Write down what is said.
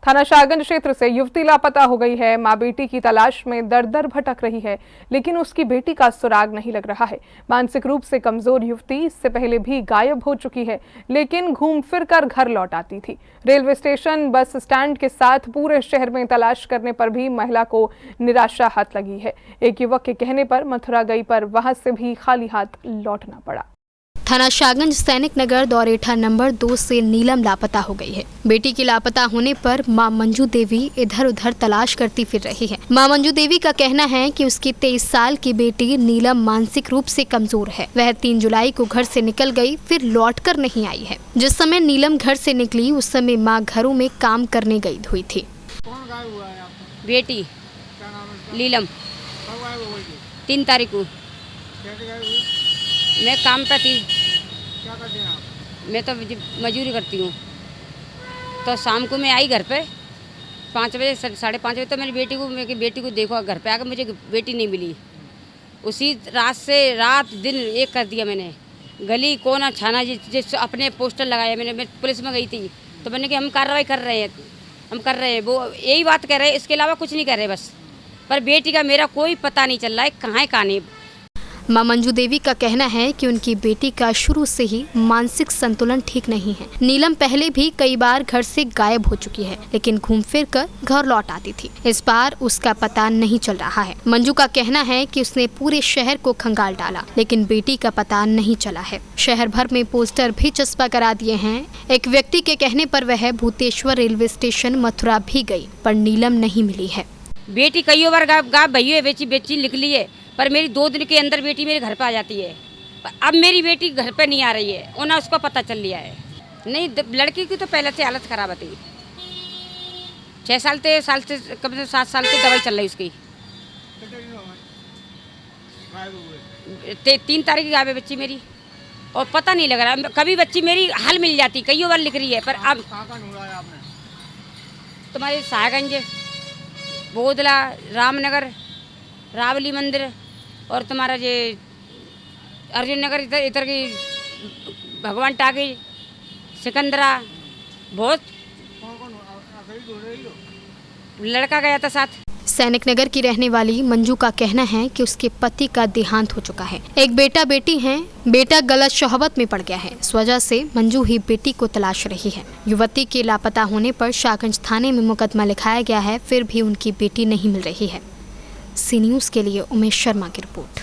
थाना शाहगंज क्षेत्र से युवती लापता हो गई है। मां बेटी की तलाश में दर दर भटक रही है, लेकिन उसकी बेटी का सुराग नहीं लग रहा है। मानसिक रूप से कमजोर युवती इससे पहले भी गायब हो चुकी है, लेकिन घूम फिर कर घर लौट आती थी। रेलवे स्टेशन, बस स्टैंड के साथ पूरे शहर में तलाश करने पर भी महिला को निराशा हाथ लगी है। एक युवक के कहने पर मथुरा गई, पर वहां से भी खाली हाथ लौटना पड़ा। थाना शाहगंज सैनिक नगर दौरेठा नंबर 2 से नीलम लापता हो गई है। बेटी की लापता होने पर मां मंजू देवी इधर उधर तलाश करती फिर रही है। मां मंजू देवी का कहना है कि उसकी 23 साल की बेटी नीलम मानसिक रूप से कमजोर है। वह 3 जुलाई को घर से निकल गई, फिर लौटकर नहीं आई है। जिस समय नीलम घर से निकली उस समय मां घरों में काम करने गई हुई थी। कौन गायब हुआ है आपका? बेटी क्या नाम है उसका? नीलम। कब गायब हो गई थी? 3 तारीख को। कैसे गायब हुई? मैं काम पर थी। क्या करते हैं आप? मैं तो मजदूरी करती हूँ। तो शाम को मैं आई घर पे 5 बजे, 5:30 बजे। तो मेरी बेटी को देखो, घर पे आकर मुझे बेटी नहीं मिली। उसी रात से रात दिन एक कर दिया मैंने। गली कोना छाना जिस अपने पोस्टर लगाया मैं पुलिस में गई थी, तो मैंने कि हम कार्रवाई कर रहे हैं, वो यही बात कह रहे हैं, इसके अलावा कुछ नहीं कर रहे बस। पर बेटी का मेरा कोई पता नहीं चल रहा है, कहाँ है कहाँ नहीं। मां मंजू देवी का कहना है कि उनकी बेटी का शुरू से ही मानसिक संतुलन ठीक नहीं है। नीलम पहले भी कई बार घर से गायब हो चुकी है, लेकिन घूम फिर कर घर लौट आती थी। इस बार उसका पता नहीं चल रहा है। मंजू का कहना है कि उसने पूरे शहर को खंगाल डाला, लेकिन बेटी का पता नहीं चला है। शहर भर में पोस्टर भी चस्पा करा दिए हैं। एक व्यक्ति के कहने पर वह भूतेश्वर रेलवे स्टेशन मथुरा भी गई, पर नीलम नहीं मिली है। बेटी कई बार गायब भई है, बेची निकली है, पर मेरी 2 दिन के अंदर बेटी मेरे घर पे आ जाती है। अब मेरी बेटी घर पे नहीं आ रही है, उन्हें उसका पता चल लिया है। नहीं, लड़की की तो पहले से हालत खराब थी। 6 साल से कम से 7 साल से दवाई चल रही उसकी। 3 तारीख की गायब है बच्ची मेरी, और पता नहीं लग रहा। कभी बच्ची मेरी हल मिल जाती, कई बार लिख रही है, पर अब तुम्हारे शाहगंज, बोदला, रामनगर, रावली मंदिर और तुम्हारा ये अर्जुन नगर, इधर की भगवान टाकी, सिकंदरा, बहुत लड़का गया था साथ। सैनिक नगर की रहने वाली मंजू का कहना है कि उसके पति का देहांत हो चुका है। एक बेटा बेटी है। बेटा गलत शोहबत में पड़ गया है। इस वजह से मंजू ही बेटी को तलाश रही है। युवती के लापता होने पर शाहगंज थाने में मुकदमा लिखाया गया है, फिर भी उनकी बेटी नहीं मिल रही है। सी न्यूज़ के लिए उमेश शर्मा की रिपोर्ट।